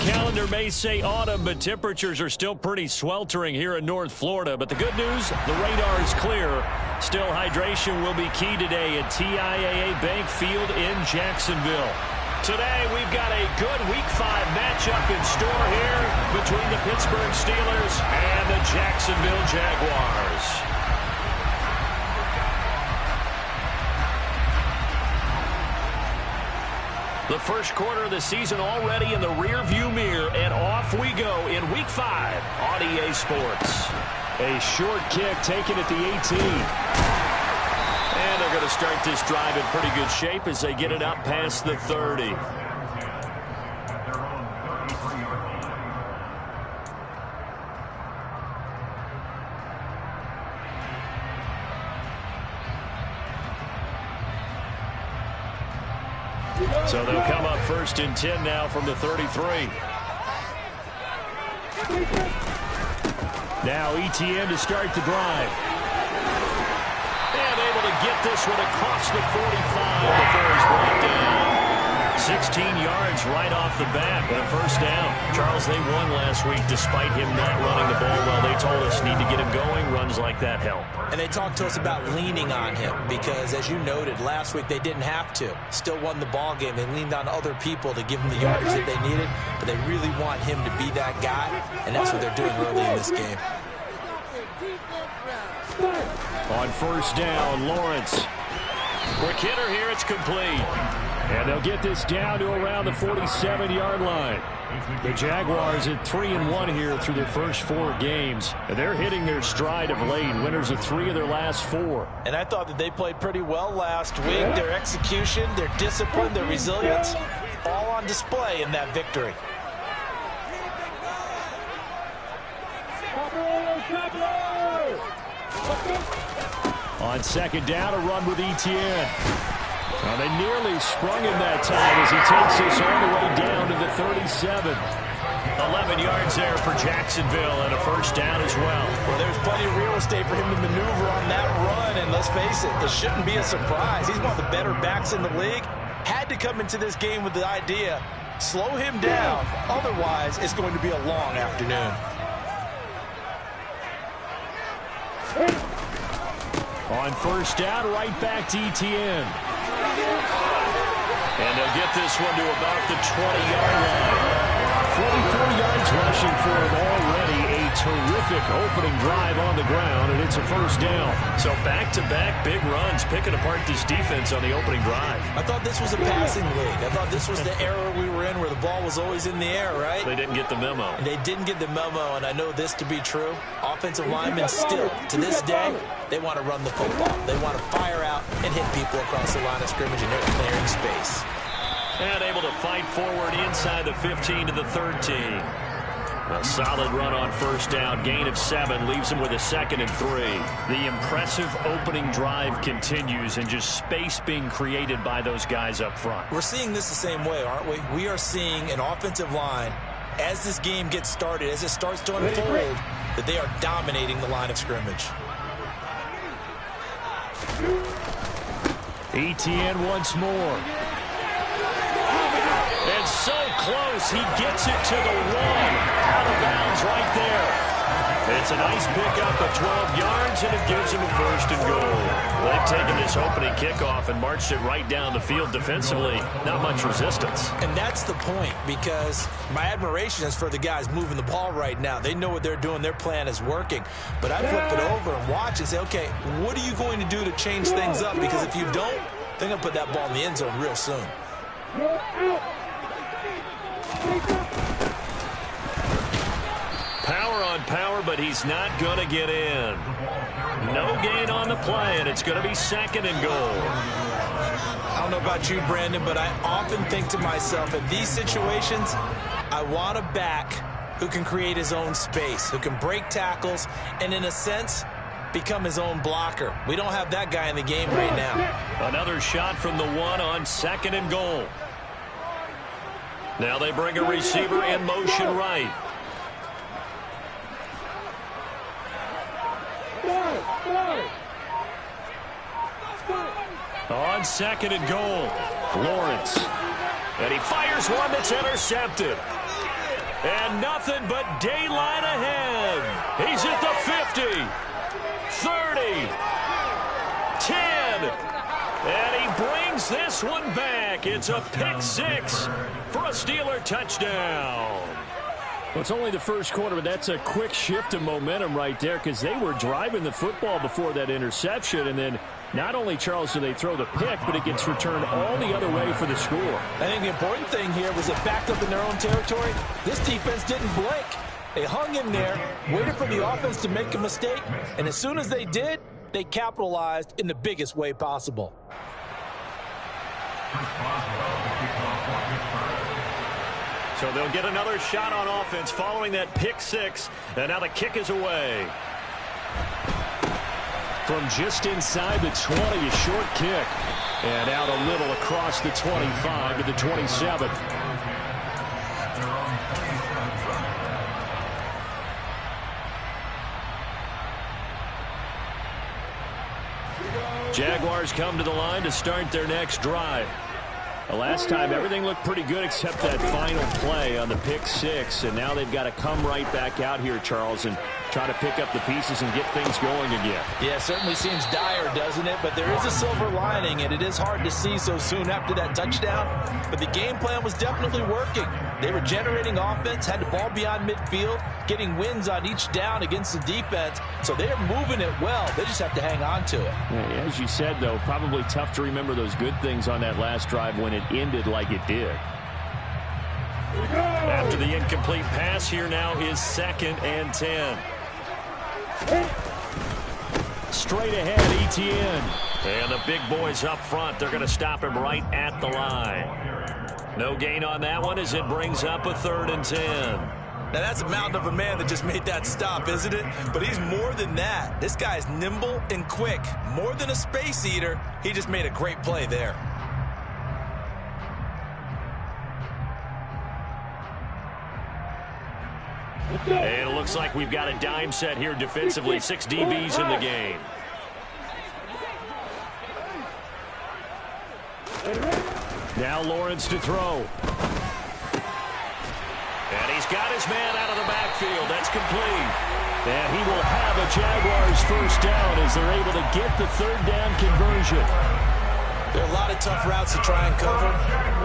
calendar may say autumn, but temperatures are still pretty sweltering here in North Florida. But the good news, the radar is clear. Still, hydration will be key today at TIAA Bank Field in Jacksonville. Today, we've got a good Week 5 matchup in store here between the Pittsburgh Steelers and the Jacksonville Jaguars. The first quarter of the season already in the rearview mirror, and off we go in Week 5 on EA Sports. A short kick taken at the 18. And they're going to start this drive in pretty good shape as they get it up past the 30. So they'll come up 1st and 10 now from the 33. Now ETN to start the drive. And able to get this one across the 45 before he's brought down. 16 yards right off the bat and a first down. Charles, they won last week despite him not running the ball well. They told us need to get him going. Runs like that help. And they talked to us about leaning on him because, as you noted, last week they didn't have to. Still won the ball game. They leaned on other people to give them the yardage that they needed, but they really want him to be that guy, and that's what they're doing early in this game. On first down, Lawrence. Quick hitter here, it's complete. And they'll get this down to around the 47-yard line. The Jaguars at 3-1 here through their first 4 games. And they're hitting their stride of late, winners of 3 of their last 4. And I thought that they played pretty well last week. Their execution, their discipline, their resilience, all on display in that victory. On second down, a run with ETN. Well, they nearly sprung him that time as he takes this all the way down to the 37. 11 yards there for Jacksonville and a first down as well. Well, there's plenty of real estate for him to maneuver on that run, and let's face it, it shouldn't be a surprise. He's one of the better backs in the league. Had to come into this game with the idea, slow him down, otherwise it's going to be a long afternoon. On first down, right back to ETN. And they'll get this one to about the 20-yard line. 44 yards rushing for him already. A terrific opening drive on the ground, and it's a first down. So back-to-back big runs, picking apart this defense on the opening drive. I thought this was a passing league. I thought this was the era we were in where the ball was always in the air, right? They didn't get the memo. And they didn't get the memo, and I know this to be true. Offensive linemen still, to this day, they want to run the football. They want to fire out and hit people across the line of scrimmage, and they're clearing space. And able to fight forward inside the 15 to the 13. A solid run on first down. Gain of 7 leaves him with a 2nd and 3. The impressive opening drive continues and just space being created by those guys up front. We're seeing this the same way, aren't we? We are seeing an offensive line, as this game gets started, as it starts to unfold, that they are dominating the line of scrimmage. ETN once more. And so close, he gets it to the 1. Out of bounds right there. It's a nice pickup of 12 yards, and it gives him a 1st and goal. They've taken this opening kickoff and marched it right down the field defensively. Not much resistance. And that's the point, because my admiration is for the guys moving the ball right now. They know what they're doing. Their plan is working. But I flip it over and watch and say, okay, what are you going to do to change things up? Because if you don't, they're going to put that ball in the end zone real soon. Power on power, but he's not going to get in. No gain on the play, and it's going to be 2nd and goal. I don't know about you, Brandon, but I often think to myself, in these situations, I want a back who can create his own space, who can break tackles, and in a sense, become his own blocker. We don't have that guy in the game right now. Another shot from the 1 on 2nd and goal. Now they bring a receiver in motion right. On 2nd and goal, Lawrence. And he fires one that's intercepted. And nothing but daylight ahead. He's at the 50, 30, 10, and he brings this one back. It's a pick six for a Steeler touchdown. Well, it's only the first quarter, but that's a quick shift of momentum right there because they were driving the football before that interception, and then not only, Charles, do they throw the pick, but it gets returned all the other way for the score. I think the important thing here was it backed up in their own territory. This defense didn't blink. They hung in there, waited for the offense to make a mistake, and as soon as they did, they capitalized in the biggest way possible. So they'll get another shot on offense following that pick six, and now the kick is away. From just inside the 20, a short kick. And out a little across the 25 to the 27. Jaguars come to the line to start their next drive. The last time, everything looked pretty good except that final play on the pick six. And now they've got to come right back out here, Charles, and try to pick up the pieces and get things going again. Yeah, it certainly seems dire, doesn't it? But there is a silver lining, and it is hard to see so soon after that touchdown. But the game plan was definitely working. They were generating offense, had the ball beyond midfield, getting wins on each down against the defense. So they're moving it well. They just have to hang on to it. Yeah, as you said, though, probably tough to remember those good things on that last drive when it ended like it did. After the incomplete pass, here now is 2nd and 10. Straight ahead, Etienne. And the big boys up front, they're going to stop him right at the line. No gain on that one as it brings up a 3rd and 10. Now, that's a mountain of a man that just made that stop, isn't it? But he's more than that. This guy's nimble and quick. More than a space eater, he just made a great play there. And it looks like we've got a dime set here defensively. 6 DBs in the game. Now Lawrence to throw. And he's got his man out of the backfield. That's complete. And he will have a Jaguars first down as they're able to get the 3rd down conversion. There are a lot of tough routes to try and cover.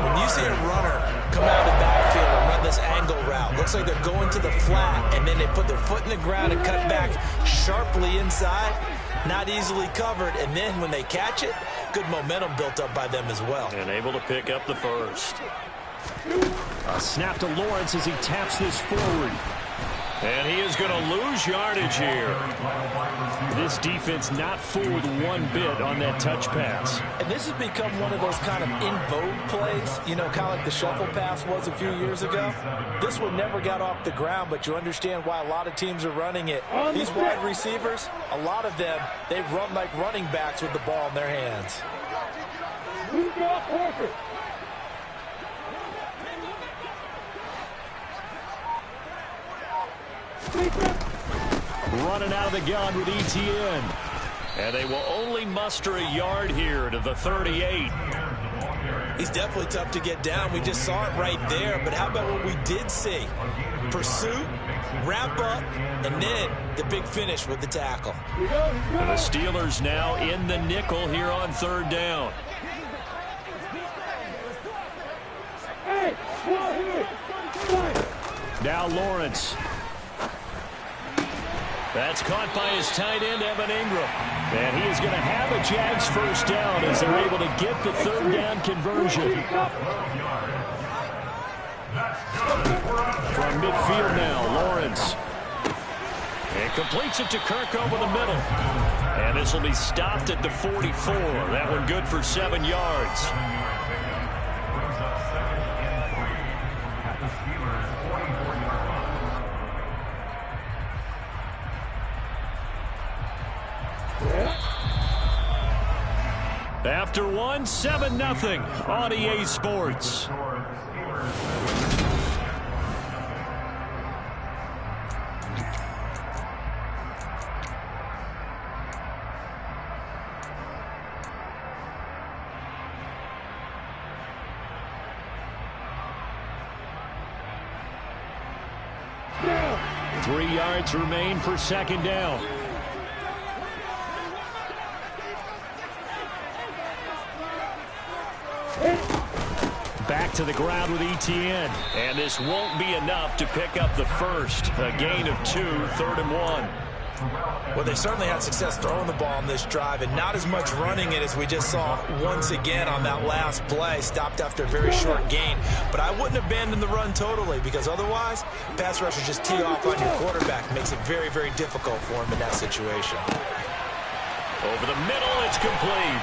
When you see a runner come out of the backfield and run this angle route, looks like they're going to the flat, and then they put their foot in the ground and cut back sharply inside. Not easily covered, and then when they catch it, good momentum built up by them as well. And able to pick up the first. A snap to Lawrence as he taps this forward. And he is going to lose yardage here. This defense not fooled one bit on that touch pass. And this has become one of those kind of in vogue plays, you know, kind of like the shuffle pass was a few years ago. This one never got off the ground, but you understand why a lot of teams are running it. These wide receivers, a lot of them, they run like running backs with the ball in their hands. Running out of the gun with Etienne. And they will only muster a yard here to the 38. He's definitely tough to get down. We just saw it right there. But how about what we did see? Pursuit, wrap up, and then the big finish with the tackle. And the Steelers now in the nickel here on 3rd down. Now Lawrence. That's caught by his tight end, Evan Ingram. And he is going to have a Jags first down as they're able to get the 3rd down conversion. From midfield now, Lawrence. And completes it to Kirk over the middle. And this will be stopped at the 44. That one good for 7 yards. After one, 7-0 on EA Sports. 3 yards remain for second down. Back to the ground with Etienne. And this won't be enough to pick up the first. A gain of 2, 3rd and 1. Well, they certainly had success throwing the ball on this drive and not as much running it as we just saw once again on that last play. Stopped after a very short gain. But I wouldn't abandon the run totally because otherwise, pass rushers just tee off on your quarterback. Makes it very, very difficult for him in that situation. Over the middle, it's complete.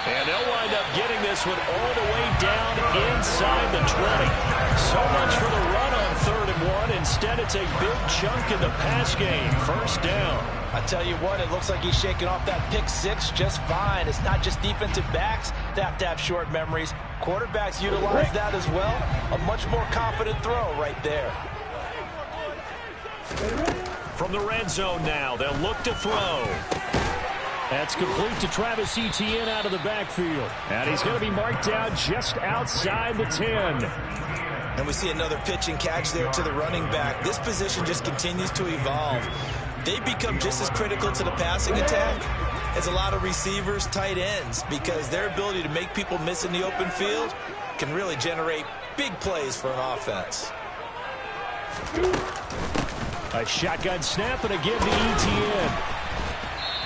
And they'll wind up getting this one all the way down inside the 20. So much for the run on 3rd and 1. Instead, it's a big chunk in the pass game. First down. I tell you what, it looks like he's shaking off that pick 6 just fine. It's not just defensive backs that have to have short memories. Quarterbacks utilize that as well. A much more confident throw right there. From the red zone now, they'll look to throw. That's complete to Travis Etienne out of the backfield. And he's going to be marked down just outside the 10. And we see another pitch and catch there to the running back. This position just continues to evolve. They become just as critical to the passing attack as a lot of receivers, tight ends, because their ability to make people miss in the open field can really generate big plays for an offense. A shotgun snap and a give to Etienne.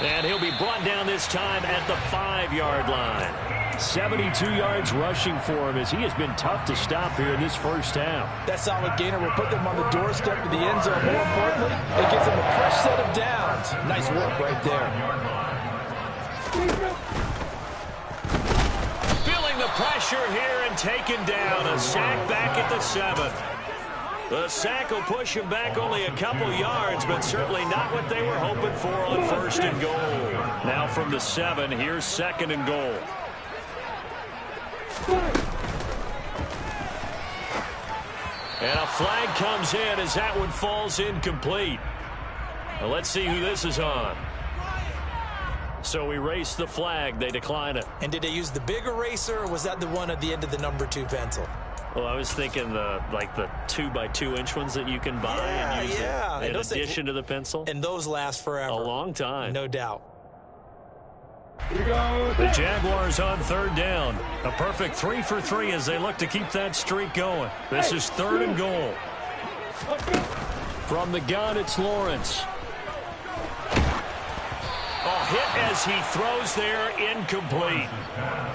And he'll be brought down this time at the 5-yard line. 72 yards rushing for him as he has been tough to stop here in this first half. That solid gainer will put them on the doorstep to the end zone. More importantly, it gives them a fresh set of downs. Nice work right there. Feeling the pressure here and taken down. A sack back at the 7. The sack will push him back only a couple yards, but certainly not what they were hoping for on 1st and goal. Now from the 7, here's 2nd and goal. And a flag comes in as that one falls incomplete. Now let's see who this is on. So we erase the flag. They decline it. And did they use the big eraser, or was that the one at the end of the number 2 pencil? Well, I was thinking the 2x2-inch ones that you can buy and use in addition to the pencil. And those last forever. A long time. No doubt. The Jaguars on 3rd down. A perfect 3 for 3 as they look to keep that streak going. This is 3rd and goal. From the gun, it's Lawrence. Hit as he throws there, incomplete.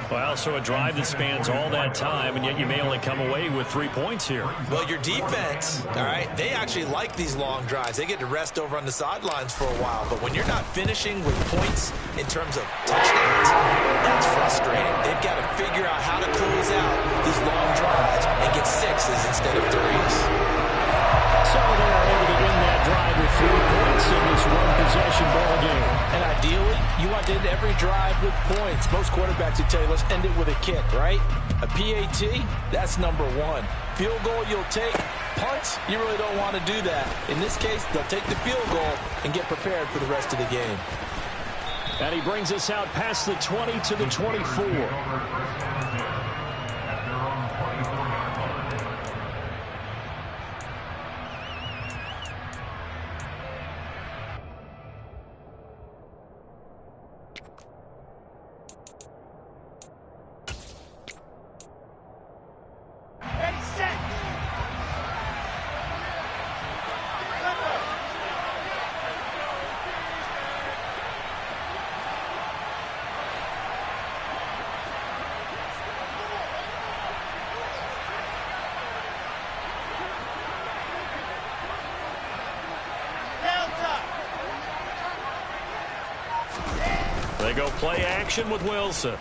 Well, so a drive that spans all that time, and yet you may only come away with 3 points here. Well, your defense, all right, they actually like these long drives. They get to rest over on the sidelines for a while. But when you're not finishing with points in terms of touchdowns, that's frustrating. They've got to figure out how to close out these long drives and get 6s instead of 3s. So they are able to win that drive with 3 points in this one-possession ball game. And ideally, you want to end every drive with points. Most quarterbacks would tell you, let's end it with a kick, right? A PAT, that's number 1. Field goal, you'll take. Punts, you really don't want to do that. In this case, they'll take the field goal and get prepared for the rest of the game. And he brings us out past the 20 to the 24. They go play action with Wilson.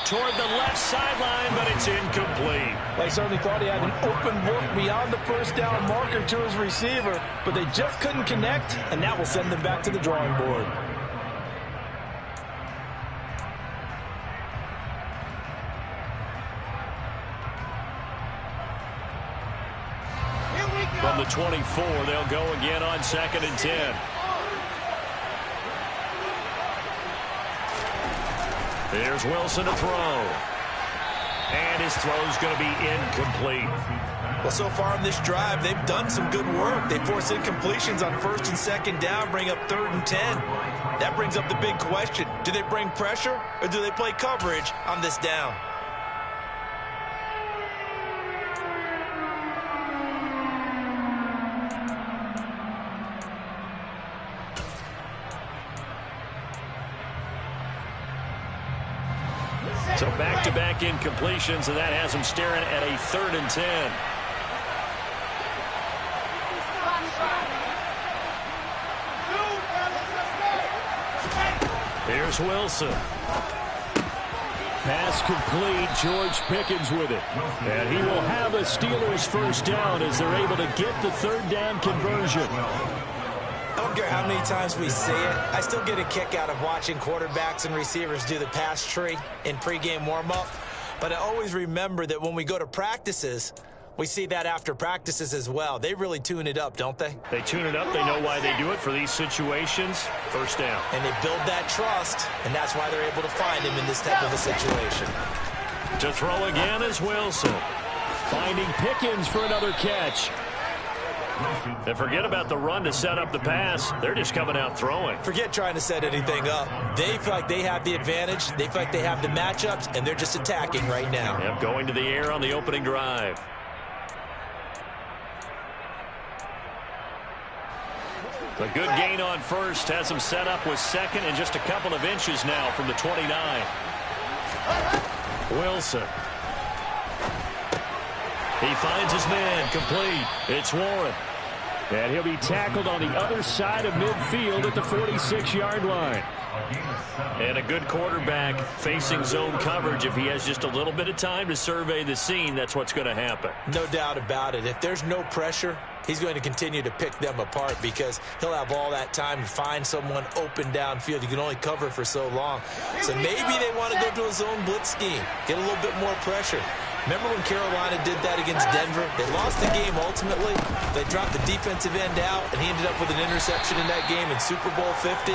Toward the left sideline, but it's incomplete. They certainly thought he had an open look beyond the first down marker to his receiver, but they just couldn't connect, and that will send them back to the drawing board. From the 24, they'll go again on 2nd and 10. Here's Wilson to throw. And his throw's going to be incomplete. Well, so far in this drive, they've done some good work. They force incompletions on 1st and 2nd down, bring up 3rd and 10. That brings up the big question. Do they bring pressure or do they play coverage on this down? So back-to-back incompletions, and that has them staring at a 3rd and 10. Here's Wilson. Pass complete. George Pickens with it. And he will have a Steelers first down as they're able to get the 3rd down conversion. I don't care how many times we see it. I still get a kick out of watching quarterbacks and receivers do the pass tree in pregame warm-up. But I always remember that when we go to practices, we see that after practices as well. They really tune it up, don't they? They tune it up. They know why they do it for these situations. First down. And they build that trust, and that's why they're able to find him in this type of a situation. To throw again is Wilson. Finding Pickens for another catch. And forget about the run to set up the pass. They're just coming out throwing. Forget trying to set anything up. They feel like they have the advantage. They feel like they have the matchups, and they're just attacking right now. Yep, going to the air on the opening drive. A good gain on 1st has them set up with 2nd and just a couple of inches now from the 29. Wilson. He finds his man complete. It's Warren. And he'll be tackled on the other side of midfield at the 46-yard line. And a good quarterback facing zone coverage. If he has just a little bit of time to survey the scene, that's what's going to happen. No doubt about it. If there's no pressure, he's going to continue to pick them apart because he'll have all that time to find someone open downfield. You can only cover for so long. So maybe they want to go to a zone blitz scheme, get a little bit more pressure. Remember when Carolina did that against Denver? They lost the game ultimately. They dropped the defensive end out, and he ended up with an interception in that game in Super Bowl 50.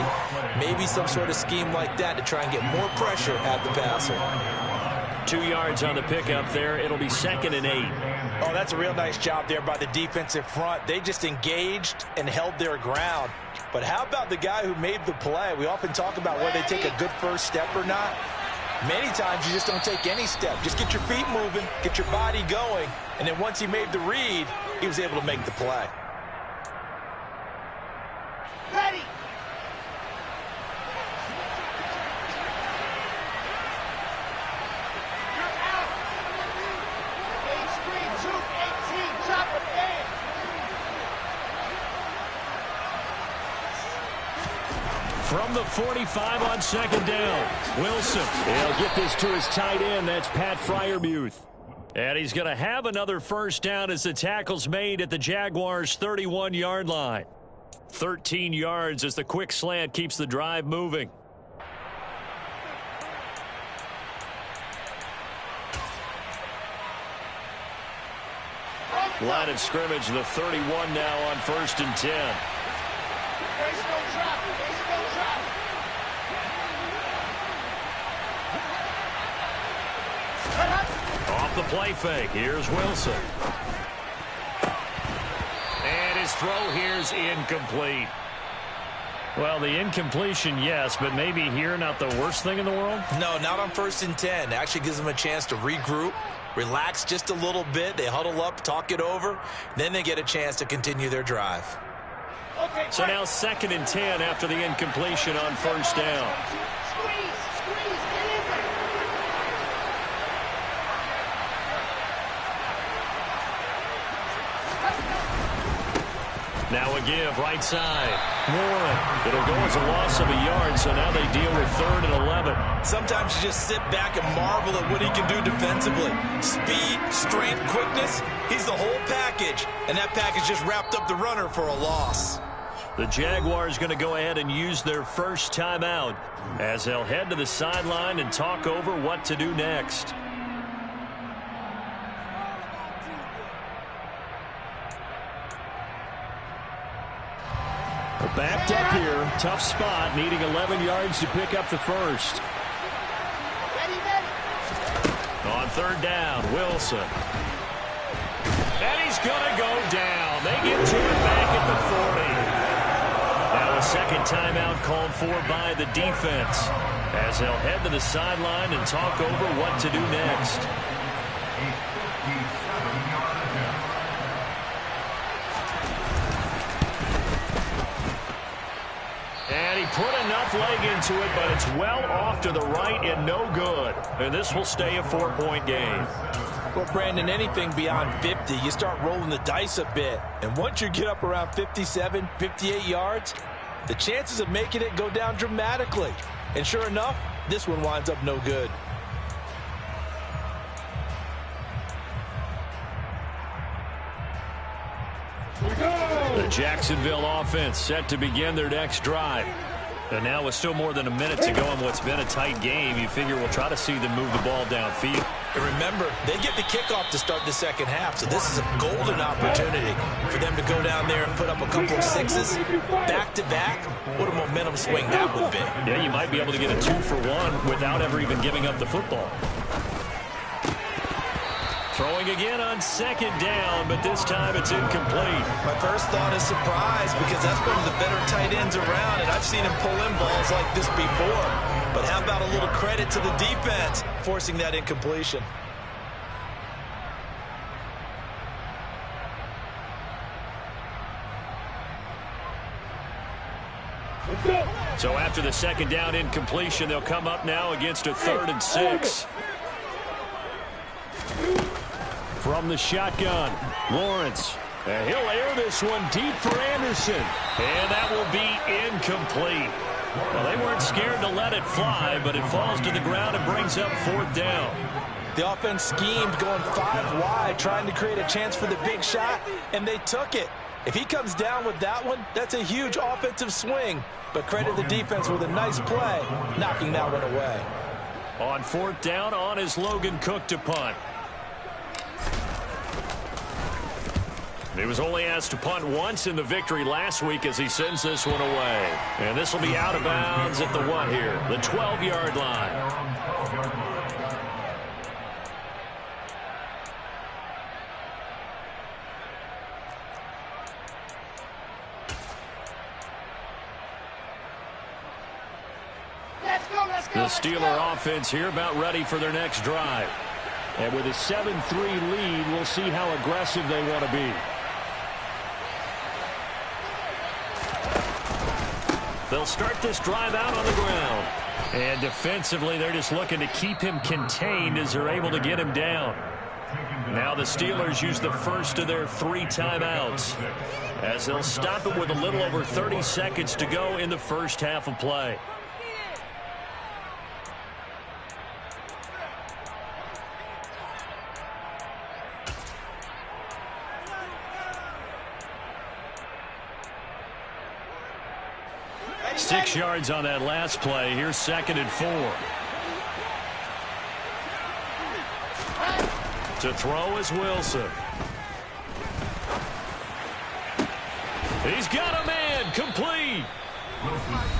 Maybe some sort of scheme like that to try and get more pressure at the passer. 2 yards on the pickup there. It'll be 2nd and 8. Oh, that's a real nice job there by the defensive front. They just engaged and held their ground. But how about the guy who made the play? We often talk about whether they take a good first step or not. Many times you just don't take any step. Just get your feet moving, get your body going, and then once he made the read, he was able to make the play. Ready. You're out. Game screen 2-18. Chop it in. From the 45 on 2nd down. Wilson. He'll get this to his tight end. That's Pat Freiermuth. And he's going to have another first down as the tackle's made at the Jaguars' 31-yard line. 13 yards as the quick slant keeps the drive moving. Line of scrimmage, the 31 now on 1st and 10. There's no drop. There's no drop. Off the play fake. Here's Wilson. And his throw here's incomplete. Well, the incompletion, yes, but maybe here not the worst thing in the world? No, not on 1st and 10. It actually gives them a chance to regroup, relax just a little bit. They huddle up, talk it over. Then they get a chance to continue their drive. Okay, So now 2nd and 10 after the incompletion on 1st down. Squeeze, squeeze, get in there. Now a give, right side. Warren. It'll go as a loss of a yard, so now they deal with 3rd and 11. Sometimes you just sit back and marvel at what he can do defensively. Speed, strength, quickness. He's the whole package, and that package just wrapped up the runner for a loss. The Jaguars going to go ahead and use their first timeout as they'll head to the sideline and talk over what to do next. Backed up here. Tough spot. Needing 11 yards to pick up the first. Ready, ready. On 3rd down, Wilson. And he's going to go down. They get to it back at the 40. Now a second timeout called for by the defense as they'll head to the sideline and talk over what to do next. And he put enough leg into it, but it's well off to the right and no good. And this will stay a 4-point game. Well, Brandon, anything beyond 50, you start rolling the dice a bit. And once you get up around 57, 58 yards, the chances of making it go down dramatically. And sure enough, this one winds up no good. The Jacksonville offense set to begin their next drive. And now with still more than a minute to go in what's been a tight game, you figure we'll try to see them move the ball downfield. And remember, they get the kickoff to start the second half, so this is a golden opportunity for them to go down there and put up a couple of sixes back-to-back. What a momentum swing that would be. Yeah, you might be able to get a 2-for-1 without ever even giving up the football. Throwing again on second down, but this time it's incomplete. My first thought is surprise because that's one of the better tight ends around, and I've seen him pull in balls like this before. But how about a little credit to the defense forcing that incompletion? So after the second down incompletion, they'll come up now against a 3rd and 6. From the shotgun, Lawrence. And he'll air this one deep for Anderson. And that will be incomplete. Well, they weren't scared to let it fly, but it falls to the ground and brings up 4th down. The offense schemed going 5 wide, trying to create a chance for the big shot, and they took it. If he comes down with that one, that's a huge offensive swing. But credit the defense with a nice play, knocking that one away. On 4th down, on is Logan Cook to punt. He was only asked to punt once in the victory last week as he sends this one away. And this will be out of bounds at the 1 here, the 12-yard line. The Steeler offense here about ready for their next drive. And with a 7-3 lead, we'll see how aggressive they want to be. They'll start this drive out on the ground. And defensively, they're just looking to keep him contained as they're able to get him down. Now the Steelers use the first of their 3 timeouts as they'll stop it with a little over 30 seconds to go in the first half of play. Six yards on that last play. Here's 2nd and 4. To throw is Wilson. He's got a man. Complete.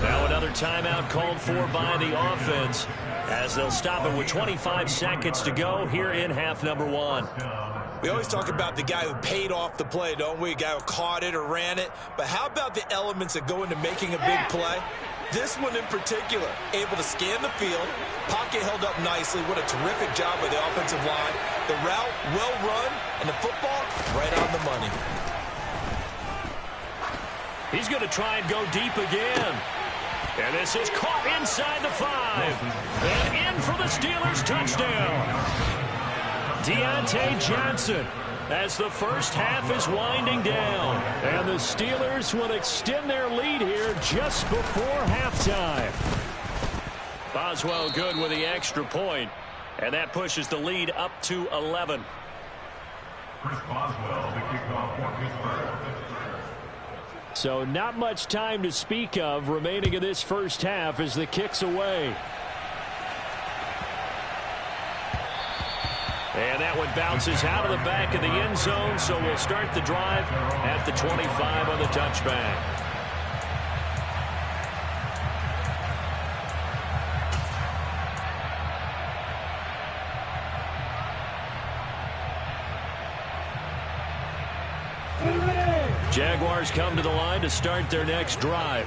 Now another timeout called for by the offense as they'll stop it with 25 seconds to go here in half number 1. We always talk about the guy who paid off the play, don't we? A guy who caught it or ran it. But how about the elements that go into making a big play? This one in particular, able to scan the field, pocket held up nicely. What a terrific job by the offensive line. The route, well run, and the football, right on the money. He's going to try and go deep again. And this is caught inside the 5. And in for the Steelers touchdown. Deontay Johnson as the first half is winding down. And the Steelers will extend their lead here just before halftime. Boswell good with the extra point. And that pushes the lead up to 11. Chris Boswell, the kickoff for Pittsburgh. So not much time to speak of remaining in this first half as the kick's away. And that one bounces out of the back of the end zone, so we'll start the drive at the 25 on the touchback. Jaguars come to the line to start their next drive.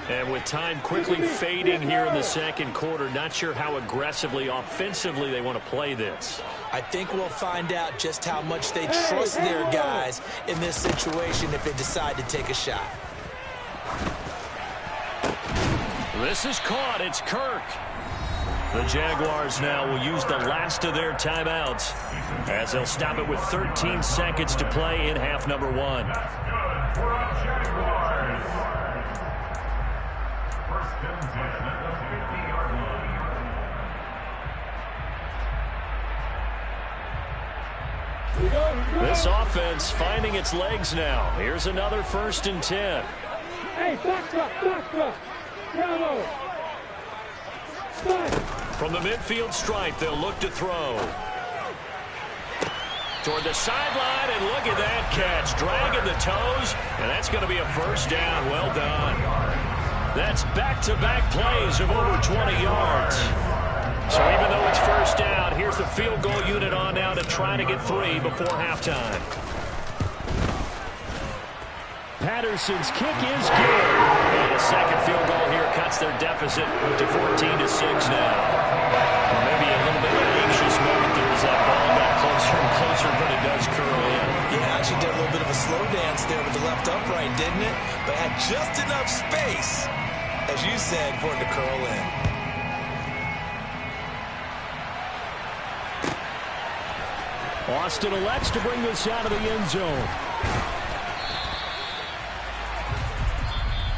And with time quickly fading here in the second quarter, not sure how aggressively, offensively they want to play this. I think we'll find out just how much they trust their guys in this situation if they decide to take a shot. This is caught. It's Kirk. The Jaguars now will use the last of their timeouts as they'll stop it with 13 seconds to play in half number one. This offense finding its legs now. Here's another 1st and 10. Hey, box up, Bravo. From the midfield stripe, they'll look to throw. Toward the sideline, and look at that catch. Dragging the toes, and that's going to be a 1st down. Well done. That's back-to-back plays of over 20 yards. So even though it's 1st down, here's the field goal unit on now to try to get 3 before halftime. Patterson's kick is good. And a second field goal here cuts their deficit to 14-6 now. Maybe a little bit of an anxious moment there as that ball got closer and closer, but it does curl in. Yeah, actually did a little bit of a slow dance there with the left upright, didn't it? But had just enough space, as you said, for it to curl in. Austin elects to bring this out of the end zone.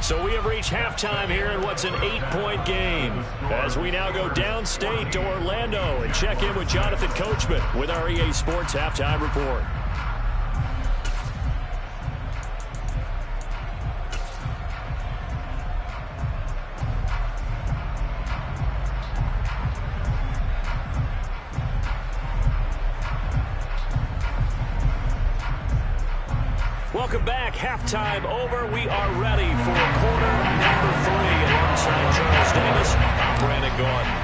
So we have reached halftime here in what's an 8-point game as we now go downstate to Orlando and check in with Jonathan Coachman with our EA Sports Halftime Report. Welcome back. Halftime over. We are ready for quarter number 3 alongside Charles Davis. I'm Brandon Gaudin.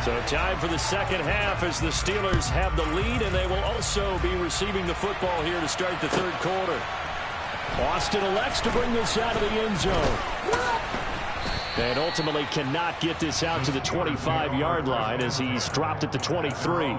So time for the second half as the Steelers have the lead, and they will also be receiving the football here to start the third quarter. Austin elects to bring this out of the end zone. And ultimately cannot get this out to the 25-yard line as he's dropped at the 23.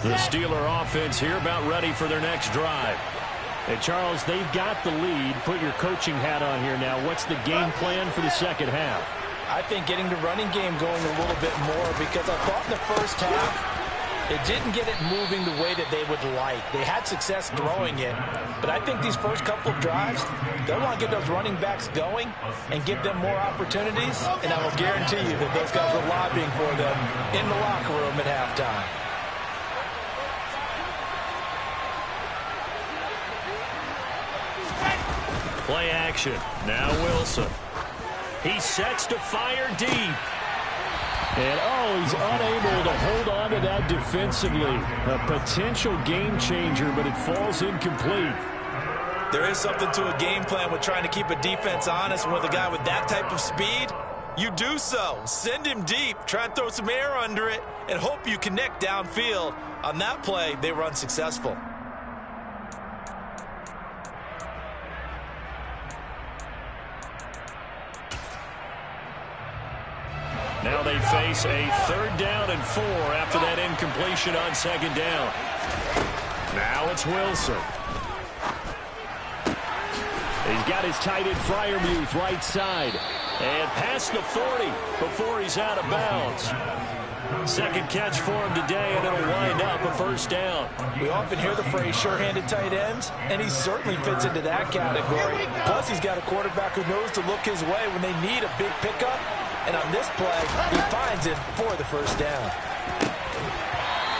The Steeler offense here about ready for their next drive. And Charles, they've got the lead. Put your coaching hat on here now. What's the game plan for the second half? I think getting the running game going a little bit more, because I thought in the first half it didn't get it moving the way that they would like. They had success throwing it, but I think these first couple of drives, they'll want to get those running backs going and give them more opportunities, and I will guarantee you that those guys were lobbying for them in the locker room at halftime. Play action. Now Wilson. He sets to fire deep. And, he's unable to hold on to that defensively. A potential game changer, but it falls incomplete. There is something to a game plan with trying to keep a defense honest. With a guy with that type of speed, you do so. Send him deep. Try and throw some air under it and hope you connect downfield. On that play, they were unsuccessful. Now they face a 3rd down and 4 after that incompletion on 2nd down. Now it's Wilson. He's got his tight end Freiermuth right side. And past the 40 before he's out of bounds. Second catch for him today, and it'll wind up a 1st down. We often hear the phrase sure-handed tight ends, and he certainly fits into that category. Plus, he's got a quarterback who knows to look his way when they need a big pickup. And on this play, he finds it for the 1st down.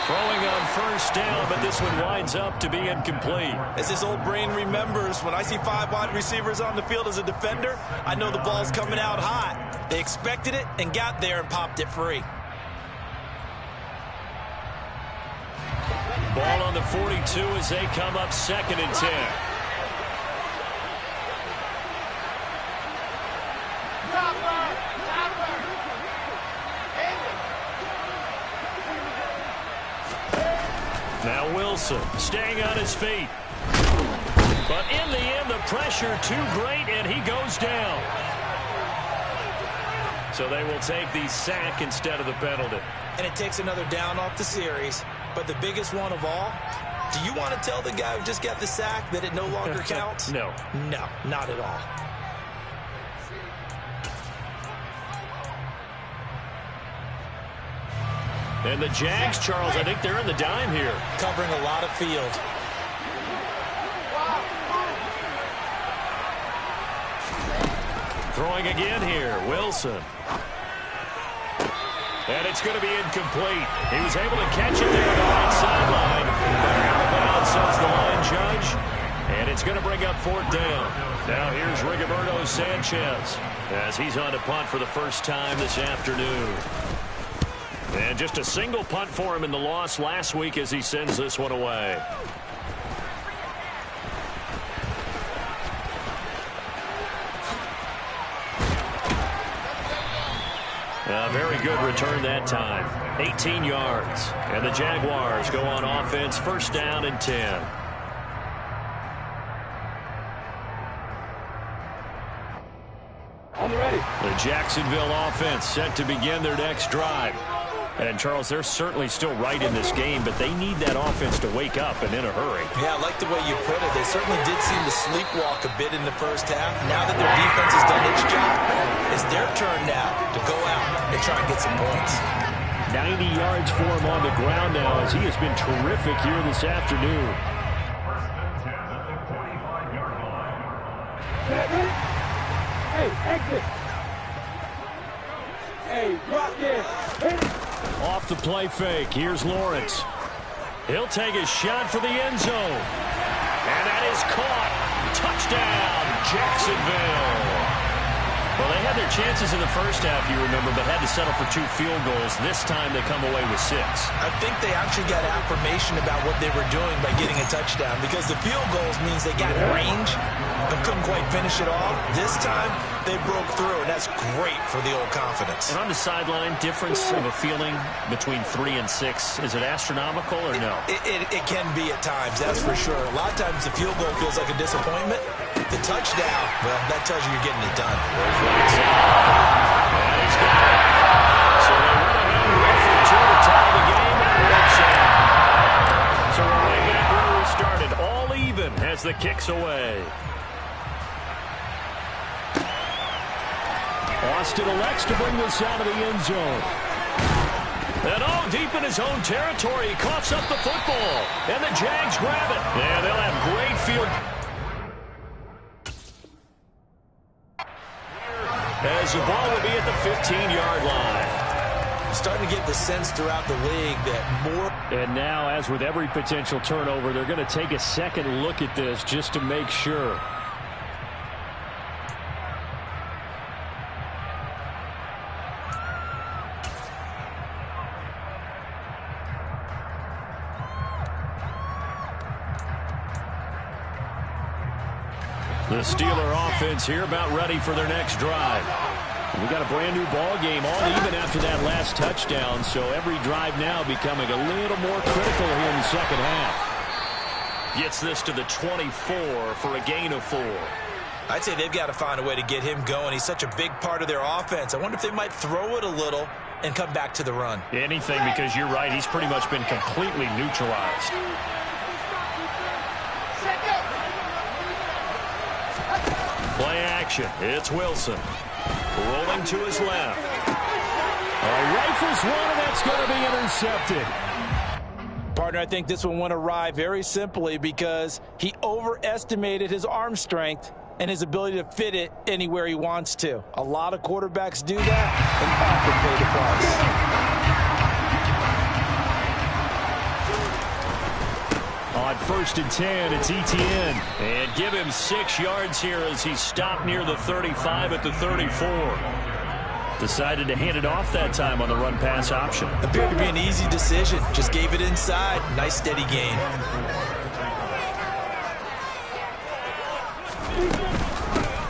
Throwing on 1st down, but this one winds up to be incomplete. As his old brain remembers, when I see 5 wide receivers on the field as a defender, I know the ball's coming out hot. They expected it and got there and popped it free. Ball on the 42 as they come up 2nd and 10. Wilson staying on his feet. But in the end, the pressure too great, and he goes down. So they will take the sack instead of the penalty. And it takes another down off the series. But the biggest one of all, do you want to tell the guy who just got the sack that it no longer counts? No. No, not at all. And the Jags, Charles, I think they're in the dime here. Covering a lot of field. Throwing again here, Wilson. And it's going to be incomplete. He was able to catch it there on the right sideline. But out of bounds, says the line judge. And it's going to bring up 4th down. Now here's Rigoberto Sanchez as he's on to punt for the first time this afternoon. And just a single punt for him in the loss last week as he sends this one away. A very good return that time. 18 yards. And the Jaguars go on offense, 1st down and 10. On the ready. The Jacksonville offense set to begin their next drive. And, Charles, they're certainly still right in this game, but they need that offense to wake up and in a hurry. Yeah, I like the way you put it. They certainly did seem to sleepwalk a bit in the first half. Now that their defense has done its job, it's their turn now to go out and try and get some points. 90 yards for him on the ground now as he has been terrific here this afternoon. Hey, exit. Hey, drop this. Hit it. Off the play fake, here's Lawrence. He'll take his shot for the end zone. And that is caught. Touchdown, Jacksonville. Well, they had their chances in the first half, you remember, but had to settle for 2 field goals. This time they come away with 6. I think they actually got affirmation about what they were doing by getting a touchdown, because the field goals means they got range but couldn't quite finish it off. This time they broke through, and that's great for the old confidence. And on the sideline, difference of a feeling between 3 and 6, is it astronomical or no? It can be at times, that's for sure. A lot of times the field goal feels like a disappointment. The touchdown, well, that tells you you're getting it done. And he's got it. So they went ahead and went for 2 to tie the game. So we're right back where we started. All even as the kick's away. Austin elects to bring this out of the end zone. And deep in his own territory, he coughs up the football. And the Jags grab it. Yeah, they'll have great field. As the ball will be at the 15-yard line. I'm starting to get the sense throughout the league that more... And now, as with every potential turnover, they're going to take a second look at this just to make sure. The Steeler offense here about ready for their next drive. We got a brand new ball game, all even after that last touchdown, so every drive now becoming a little more critical here in the second half. Gets this to the 24 for a gain of 4. I'd say they've got to find a way to get him going. He's such a big part of their offense. I wonder if they might throw it a little and come back to the run. Anything, because you're right, he's pretty much been completely neutralized. Play action. It's Wilson. Rolling to his left. Rifles one, and that's going to be intercepted. Partner, I think this one went awry very simply because he overestimated his arm strength and his ability to fit it anywhere he wants to. A lot of quarterbacks do that and often pay the price. On 1st and 10, it's Etienne. And give him 6 yards here as he stopped near the 35 at the 34. Decided to hand it off that time on the run-pass option. Appeared to be an easy decision. Just gave it inside. Nice steady gain.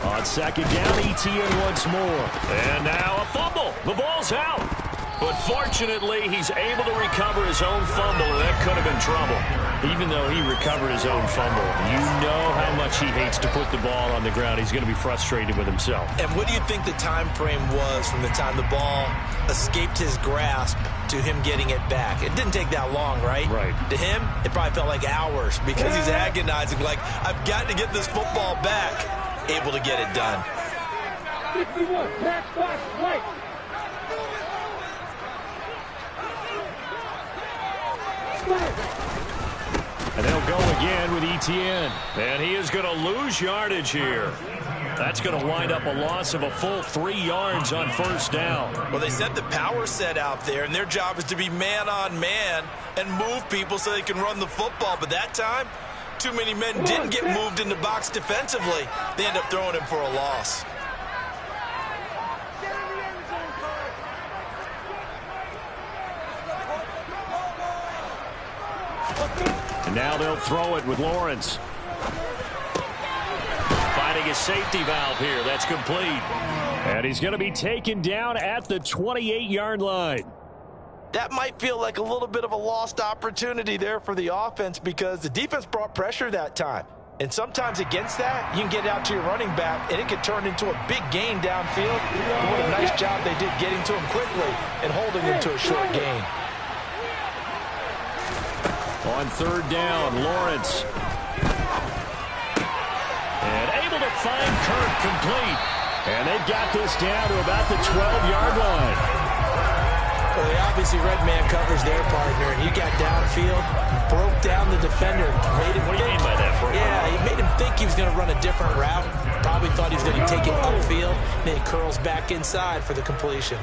On 2nd down, Etienne once more. And now a fumble. The ball's out. But fortunately, he's able to recover his own fumble, and that could have been trouble. Even though he recovered his own fumble, you know how much he hates to put the ball on the ground. He's going to be frustrated with himself. And what do you think the time frame was from the time the ball escaped his grasp to him getting it back? It didn't take that long, right? Right. To him, it probably felt like hours because he's agonizing, like, I've got to get this football back. Able to get it done. 61, back box, right. And they'll go again with Etienne. And he is going to lose yardage here. That's going to wind up a loss of a full 3 yards on first down. Well, they sent the power set out there, and their job is to be man-on-man and move people so they can run the football. But that time, too many men didn't get moved in the box defensively. They end up throwing him for a loss. And now they'll throw it with Lawrence. Finding a safety valve here. That's complete. And he's going to be taken down at the 28-yard line. That might feel like a little bit of a lost opportunity there for the offense because the defense brought pressure that time. And sometimes against that, you can get out to your running back, and it could turn into a big gain downfield. But what a nice job they did getting to him quickly and holding him to a short gain. On third down, Lawrence. And able to find Kirk complete. And they've got this down to about the 12-yard line. Well, they obviously red man covers their partner, and he got downfield, broke down the defender. Made him What do you mean by that, Bro? Yeah, he made him think he was going to run a different route. Probably thought he was going to take it upfield. Then he curls back inside for the completion.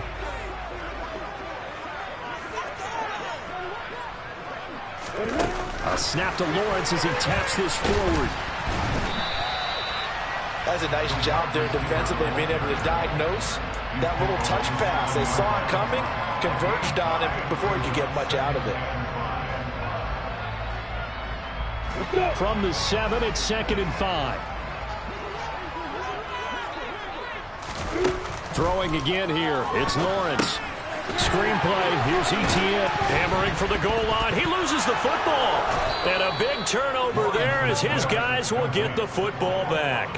A snap to Lawrence as he taps this forward. That's a nice job there defensively, being able to diagnose that little touch pass. They saw it coming, converged on it before he could get much out of it. From the 7, it's 2nd and 5. Throwing again here, it's Lawrence. Screenplay, here's Etienne. Hammering for the goal line. He loses the football. And a big turnover there as his guys will get the football back.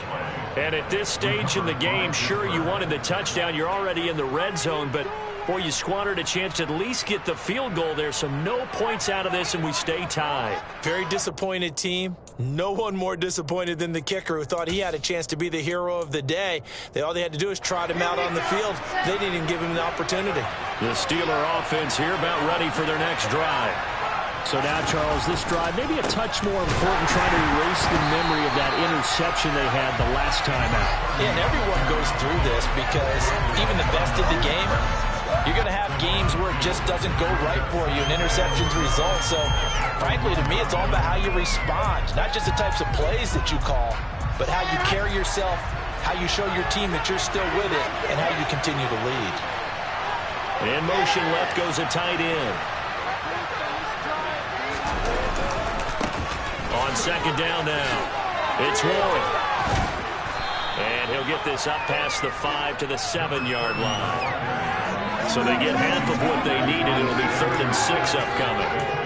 And at this stage in the game, sure, you wanted the touchdown. You're already in the red zone, but, boy, you squandered a chance to at least get the field goal there. So no points out of this, and we stay tied. Very disappointed team. No one more disappointed than the kicker who thought he had a chance to be the hero of the day. All they had to do is trot him out on the field. They didn't even give him the opportunity. The Steeler offense here about ready for their next drive. So now, Charles, this drive maybe a touch more important, trying to erase the memory of that interception they had the last time out. Yeah, and everyone goes through this because even the best of the game, you're going to have games where it just doesn't go right for you and interceptions result. So, frankly, to me, it's all about how you respond, not just the types of plays that you call, but how you carry yourself, how you show your team that you're still with it, and how you continue to lead. In motion left goes a tight end. On second down now, it's Warren. And he'll get this up past the 5 to the 7-yard line. So they get half of what they needed. It'll be 3rd and 6 upcoming.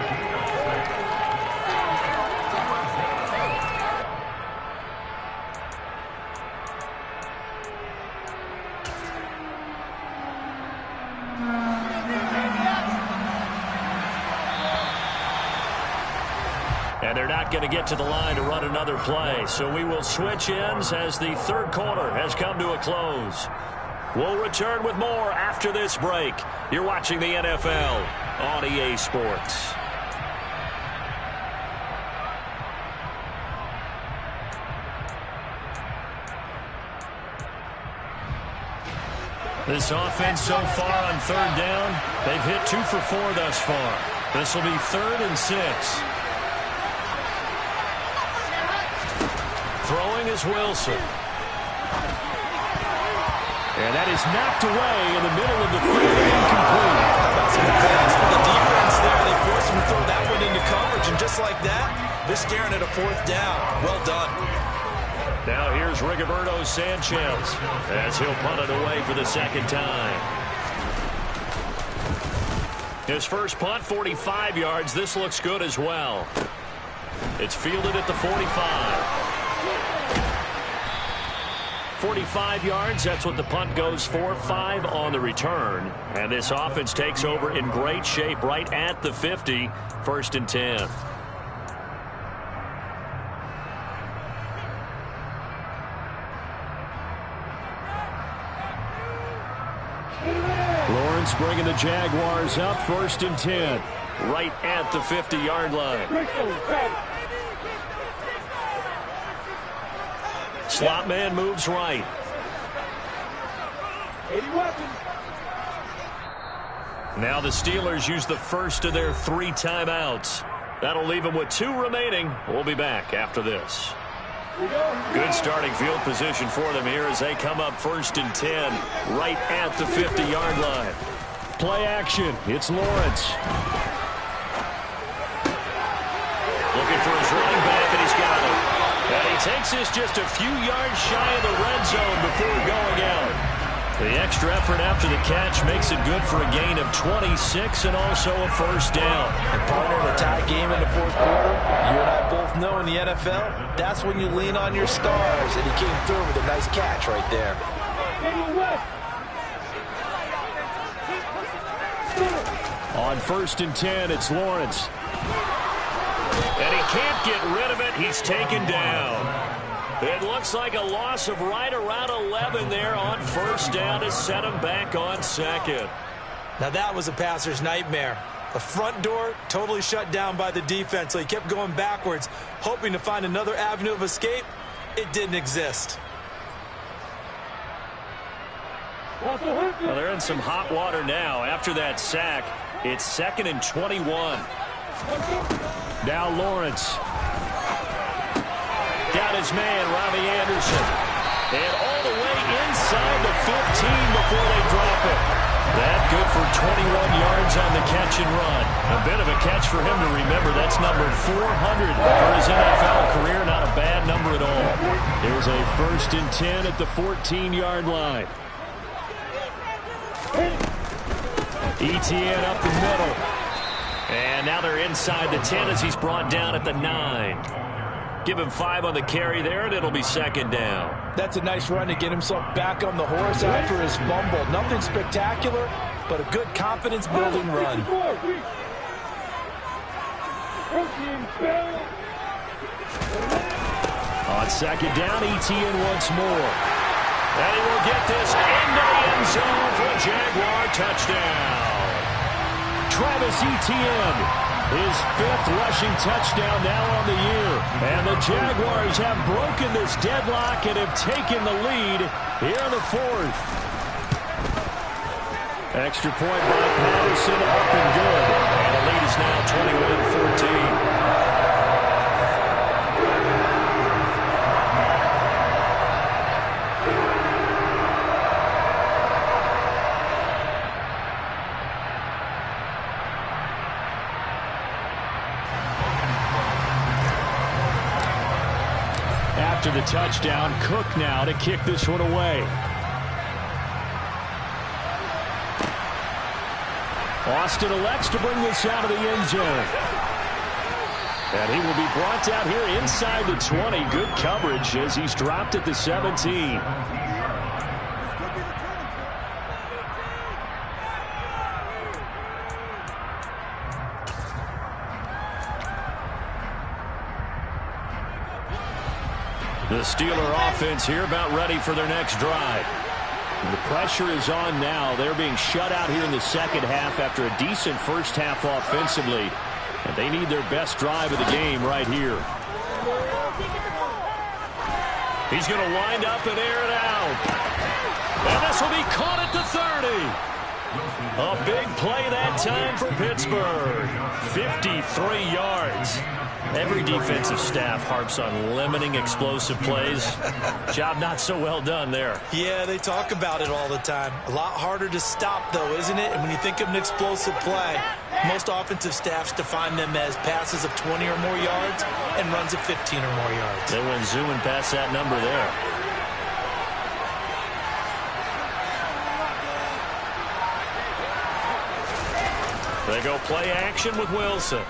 And they're not going to get to the line to run another play. So we will switch ends as the third quarter has come to a close. We'll return with more after this break. You're watching the NFL on EA Sports. This offense so far on third down, they've hit 2 for 4 thus far. This will be 3rd and 6. Throwing is Wilson. And that is knocked away in the middle of the field and incomplete. That's a good pass for the defense there. They forced him to throw that one into coverage, and just like that, they're staring at a 4th down. Well done. Now here's Rigoberto Sanchez as he'll punt it away for the second time. His first punt, 45 yards. This looks good as well. It's fielded at the 45. 45 yards, that's what the punt goes for. 5 on the return. And this offense takes over in great shape right at the 50. 1st and 10. Lawrence bringing the Jaguars up. 1st and 10. Right at the 50-yard line. Slot man moves right. Now the Steelers use the first of their 3 timeouts. That'll leave them with 2 remaining. We'll be back after this. Good starting field position for them here as they come up 1st and 10 right at the 50-yard line. Play action. It's Lawrence. Looking for his running back, and he's got it. And he takes this just a few yards shy of the red zone before going out. The extra effort after the catch makes it good for a gain of 26 and also a 1st down. And partner, in a tie game in the 4th quarter, you and I both know in the NFL, that's when you lean on your stars, and he came through with a nice catch right there. On 1st and 10, it's Lawrence. And he can't get rid of it. He's taken down. It looks like a loss of right around 11 there on 1st down to set him back on 2nd. Now that was a passer's nightmare. The front door totally shut down by the defense, so he kept going backwards, hoping to find another avenue of escape. It didn't exist. Well, they're in some hot water now. After that sack, it's 2nd and 21. Now Lawrence. Got his man, Robbie Anderson. And all the way inside the 15 before they drop it. That good for 21 yards on the catch and run. A bit of a catch for him to remember. That's number 400 for his NFL career. Not a bad number at all. Here's a 1st and 10 at the 14-yard line. Etienne up the middle. And now they're inside the 10 as he's brought down at the 9. Give him 5 on the carry there, and it'll be 2nd down. That's a nice run to get himself back on the horse after his fumble. Nothing spectacular, but a good confidence-building run. On 2nd down, Etienne once more. And he will get this into the end zone for a Jaguar touchdown. Travis Etienne, his 5th rushing touchdown now on the year. And the Jaguars have broken this deadlock and have taken the lead here in the 4th. Extra point by Patterson, up and good. And the lead is now 21-14. After the touchdown, Cook now to kick this one away. Austin elects to bring this out of the end zone. And he will be brought out here inside the 20. Good coverage as he's dropped at the 17. The Steeler offense here about ready for their next drive. The pressure is on now. They're being shut out here in the 2nd half after a decent 1st half offensively. And they need their best drive of the game right here. He's going to wind up and air it out. And this will be caught at the 30. A big play that time for Pittsburgh. 53 yards. Every defensive staff harps on limiting explosive plays. Job not so well done there. Yeah, they talk about it all the time. A lot harder to stop, though, isn't it? And when you think of an explosive play, most offensive staffs define them as passes of 20 or more yards and runs of 15 or more yards. They went zooming past that number there. They go play action with Wilson.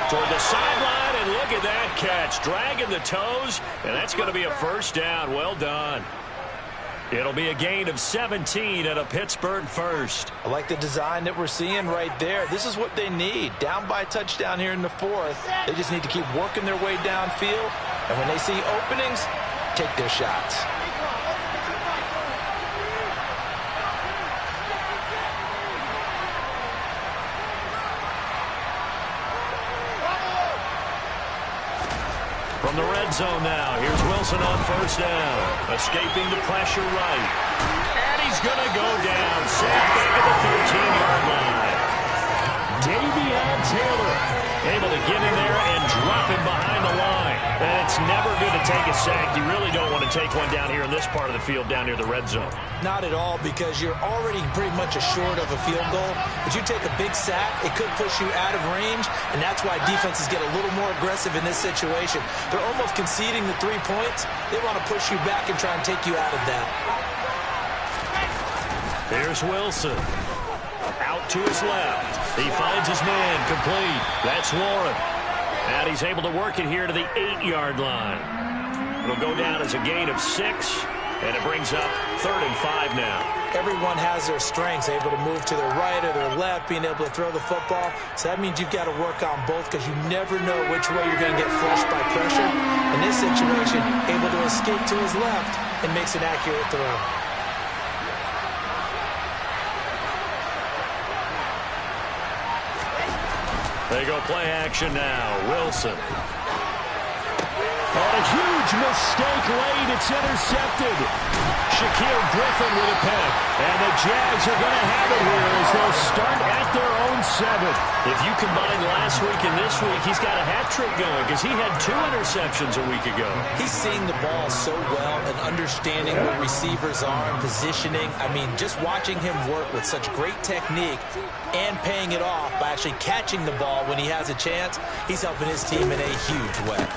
Toward the sideline, and look at that catch. Dragging the toes, and that's going to be a first down. Well done. It'll be a gain of 17 and a Pittsburgh first. I like the design that we're seeing right there. This is what they need. Down by a touchdown here in the fourth. They just need to keep working their way downfield. And when they see openings, take their shots. From the red zone now, here's Wilson on first down. Escaping the pressure right. And he's going to go down. Sacked back at the 13-yard line. Davion Taylor Able to get in there and drop him behind the line. And it's never good to take a sack. You really don't want to take one down here in this part of the field, down near the red zone. Not at all, because you're already pretty much assured of a field goal. But you take a big sack, it could push you out of range, and that's why defenses get a little more aggressive in this situation. They're almost conceding the 3 points. They want to push you back and try and take you out of that. Here's Wilson. Out to his left. He finds his man complete. That's Warren. And he's able to work it here to the 8-yard line. It'll go down as a gain of 6, and it brings up 3rd and 5 now. Everyone has their strengths, able to move to their right or their left, being able to throw the football. So that means you've got to work on both, because you never know which way you're going to get flushed by pressure. In this situation, able to escape to his left and makes an accurate throw. They go play action now. Wilson. And a huge mistake late. It's intercepted. Shaquill Griffin with a pick. And the Jags are going to have it here as they'll start at their own 7. If you combine last week and this week, he's got a hat trick going, because he had 2 interceptions a week ago. He's seeing the ball so well and understanding where receivers are and positioning. I mean, just watching him work with such great technique and paying it off by actually catching the ball when he has a chance, he's helping his team in a huge way.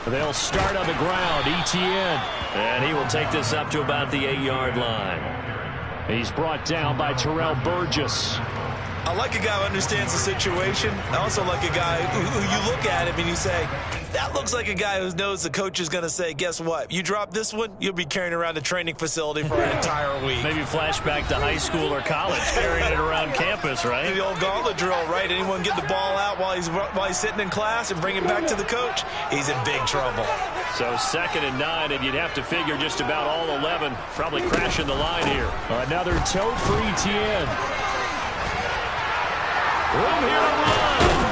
They'll start on the ground. Etienne. And he will take this up to about the 8-yard line. He's brought down by Terrell Burgess. I like a guy who understands the situation. I also like a guy who you look at him and you say, that looks like a guy who knows the coach is going to say, guess what? You drop this one, you'll be carrying around the training facility for an entire week. Maybe flashback to high school or college, carrying it around campus, right? The old gauntlet drill, right? Anyone get the ball out while he's sitting in class and bring it back to the coach, he's in big trouble. So 2nd and 9, and you'd have to figure just about all 11 probably crashing the line here. Another tote for Etienne. Room here to run.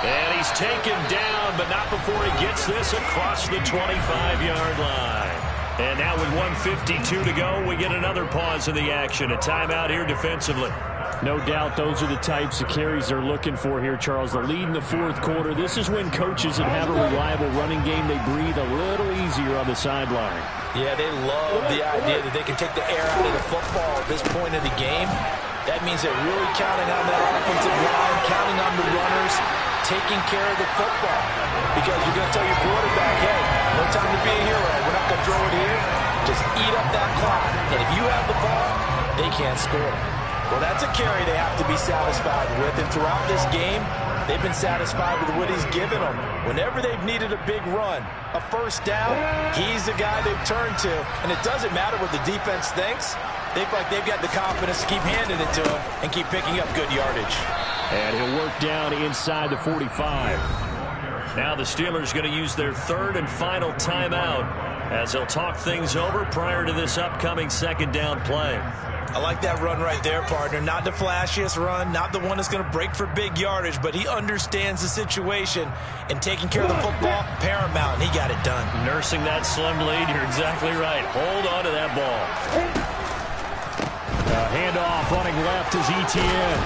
And he's taken down, but not before he gets this across the 25-yard line. And now with 1:52 to go, we get another pause in the action. A timeout here defensively. No doubt those are the types of carries they're looking for here, Charles. The lead in the 4th quarter. This is when coaches that have a reliable running game, they breathe a little easier on the sideline. Yeah, they love the idea that they can take the air out of the football at this point of the game. That means they're really counting on that offensive line, counting on the runners, taking care of the football. Because you're going to tell your quarterback, hey, no time to be a hero. We're not going to throw it here. Just eat up that clock. And if you have the ball, they can't score. Well, that's a carry they have to be satisfied with. And throughout this game, they've been satisfied with what he's given them. Whenever they've needed a big run, a first down, he's the guy they've turned to. And it doesn't matter what the defense thinks. They feel like they've got the confidence to keep handing it to him and keep picking up good yardage. And he'll work down inside the 45. Now the Steelers going to use their 3rd and final timeout as they'll talk things over prior to this upcoming 2nd down play. I like that run right there, partner. Not the flashiest run, not the one that's going to break for big yardage, but he understands the situation, and taking care of the football, paramount, and he got it done. Nursing that slim lead, you're exactly right. Hold on to that ball. Handoff running left is Etienne.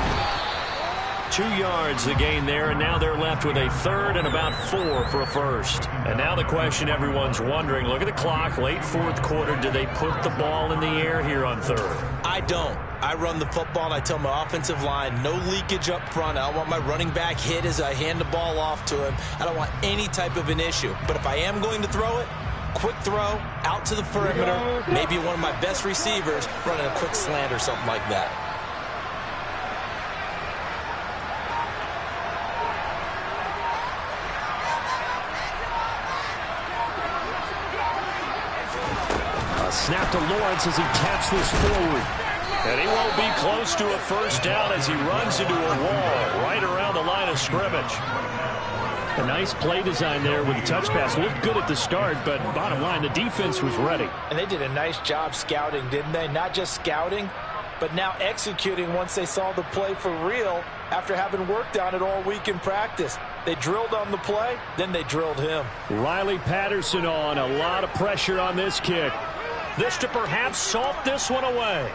2 yards the gain there, and now they're left with a 3rd and about 4 for a first. And now the question everyone's wondering, look at the clock, late 4th quarter, do they put the ball in the air here on 3rd? I don't. I run the football, and I tell my offensive line, no leakage up front. I don't want my running back hit as I hand the ball off to him. I don't want any type of an issue. But if I am going to throw it, quick throw, out to the perimeter, maybe one of my best receivers running a quick slant or something like that. snap to Lawrence as he taps this forward. And he won't be close to a first down as he runs into a wall right around the line of scrimmage. A nice play design there with the touch pass. Looked good at the start, but bottom line, the defense was ready. And they did a nice job scouting, didn't they? Not just scouting, but now executing once they saw the play for real after having worked on it all week in practice. They drilled on the play, then they drilled him. Riley Patterson on. A lot of pressure on this kick. This to perhaps salt this one away.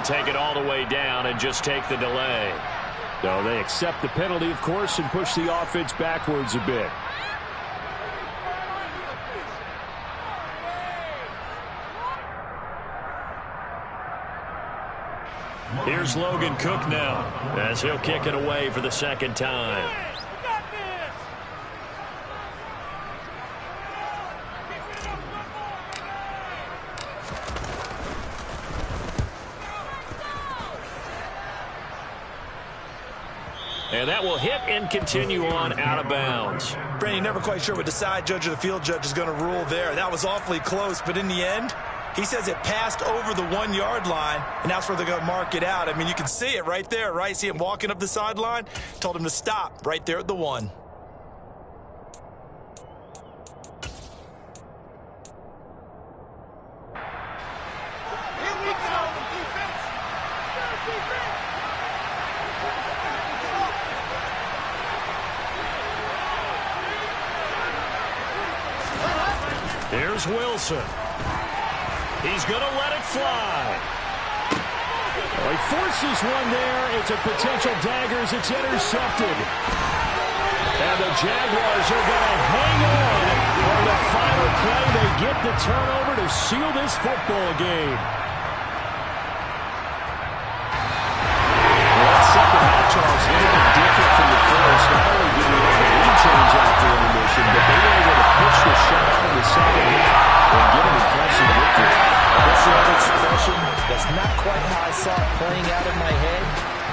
Take it all the way down and just take the delay. So they accept the penalty, of course, and push the offense backwards a bit. Here's Logan Cook now as he'll kick it away for the second time. And that will hit and continue on out of bounds. Brandon, never quite sure what the side judge or the field judge is going to rule there. That was awfully close, but in the end, he says it passed over the 1 yard line, and that's where they're going to mark it out. I mean, you can see it right there, right? See him walking up the sideline? Told him to stop right there at the 1. Here's Wilson. He's going to let it fly. Well, he forces one there. It's a potential dagger as it's intercepted. And the Jaguars are going to hang on for the final play. They get the turnover to seal this football game. That second half, Charles, a little bit different from the first. Not only did we have a lead change after intermission, but they were able to pitch the shot in the second half and get an impressive victory. That's another expression. That's not quite how I saw it playing out in my head.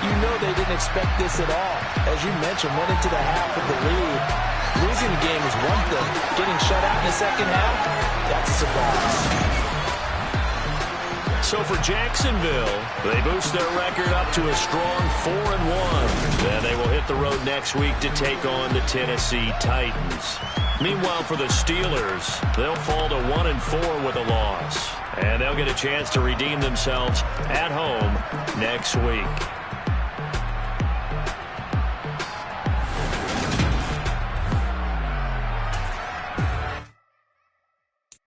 You know they didn't expect this at all. As you mentioned, went into the half with the lead. Losing the game is one thing. Getting shut out in the second half, that's a surprise. So for Jacksonville, they boost their record up to a strong 4-1. Then they will hit the road next week to take on the Tennessee Titans. Meanwhile, for the Steelers, they'll fall to 1-4 with a loss. And they'll get a chance to redeem themselves at home next week.